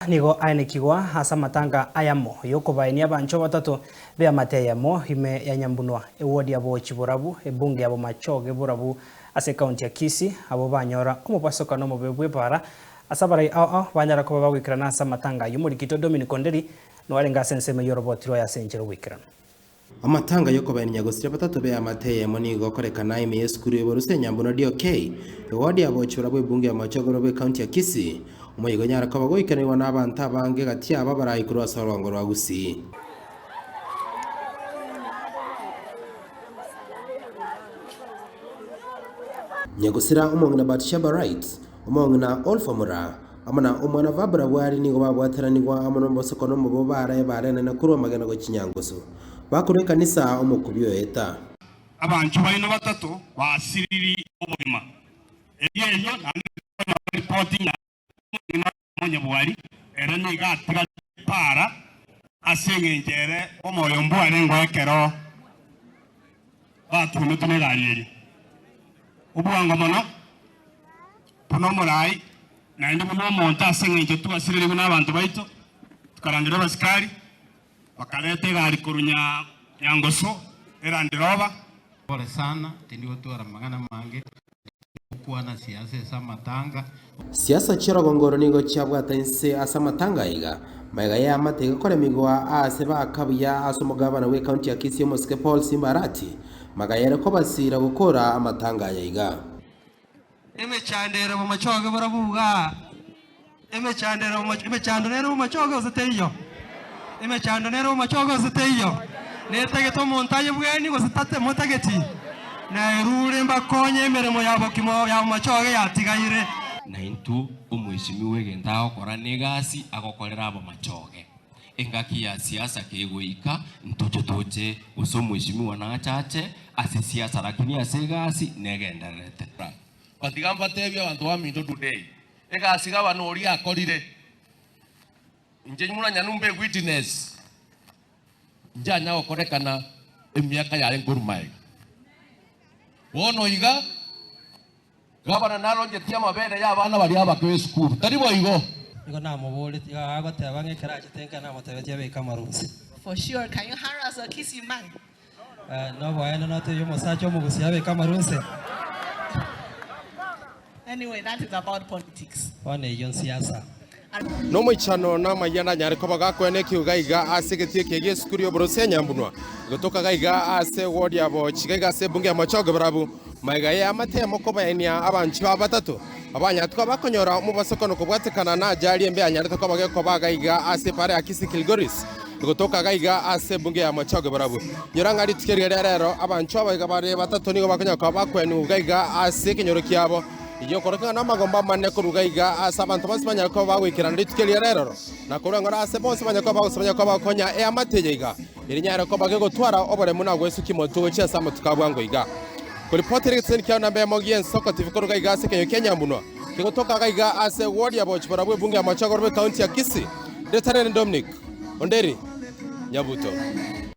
NIGO ainekigwa hasa matanga ayamo yokobainia abancho batatu be amateyamo hime ya Nyambunwa ewodi abo chiburabu ebunge abo machoge burabu ase county ya Kisii abo banyora omubasoka no BW'EBARA asabarai ao banyara ko bagwikirana hasa matanga yumurikito Dominic Onderi no arenga senseme yorobotiro ya senjero wikirana amatanga yokobainia gosira batatu be amateyamo NIGO korekana ime yeskuru eboruse Nyambunwa DOK ewodi abo chiburabu ebunge amachoge burabu county ya Kisii umuyigo nyara ko bagoikanirwa n'abantu abange gati aba barayikuru asorongo rwa Gusii nyagusira umongna batshaba rights umongna olfamura amana umwana vabra bwari NIGO BW'EBARA amono mbosokono mubo BW'EBARA na kurwa magana go kinyangoso bakure kanisa umukubyo eta abantu bayino batatu basiriri umurima eyeyo na reporting Nyambunwa era niga atiga para asengengere omoyo mbware ngwekero batu nutune galiri ubwango mono puno murai na ndi muno monta asengenje tu asirire n'abantu baito tukarandira basikari bakarete gali kurunya nyangoso era ndiroba pole sana tindigo tuara magana mange kuana siasa sa matanga siasa chirogongoro NIGO chabwatanse asa matanga iga maiga ya amateka kore migwa ase bakabuya asomugabana we county ya Kisii Muske Paul Simbarati magayere ko basira gukora amatanga yiga emechandera mu machoge barabuga emechandera mu machoge uzateyo emechandera mu machoge uzateyo netegeto montaye bweni uzatate motageti na erure mbakonye emeremo yabo kimo ya machoge yatigaire na intu umwishimiwe genda okora negasi agokorera abo machoge engaki ya siasa kegoika ntocho toche uso mwishimiwa na chache ase siasa lakini ase gasi negenderete batigamba tebya abantu ba minto today egasi ga bano ori akorire nje nyumuna nyanumbe witness njanya okorekana emyaka yale ngurumai wono iga gabana nalonje tia mabere ya bana bali abakwe school taribo igo ngo namubole agoteba ngekeraje tenka namotebetie be kamarunsi for sure. Can you hire us a Kisii man? no boy no to yomo sacho mugusi abe kamarunsi Anyway, that is about politics. one yon siasa no moichano na mayana nyare ko bagakwene kiugaiga asegetie kege skuru yoborose Nyambunwa gotoka gaiga ase wodi abo chigaiga ase bunge amachoge burabu maiga ya amatemo ko bayenia abanchi batatu abanyatwa bakonyora umubasokono ko bwatekana na jali embe anyare ko bage ko bagaiga ase pare akisi Kilgoris gotoka gaiga ase bunge amachoge burabu nyorangari tikeri rero abanchi abaga bare batatu NIGO bakonya ko bakwenu gaiga ase kinyoro kiabo iyo koreka na magomba manne ko rugaiga asa abantu basibanya ko bawikirana ritukeli rero na kurangora ase bose banya ko bawusibanya ko bakonya e amategeka irinyara ko bage gutwara obore muna gwesu kimoto cya samu tukabwango iga kuri poteri tsen kya nambe mogien soko TV ko rugaiga ase kenyo Nyambunwa kigotoka gaiga ase wodi abo chibara bwe bunge amachogo county ya Kisii Detaren Dominic Onderi Nyabuto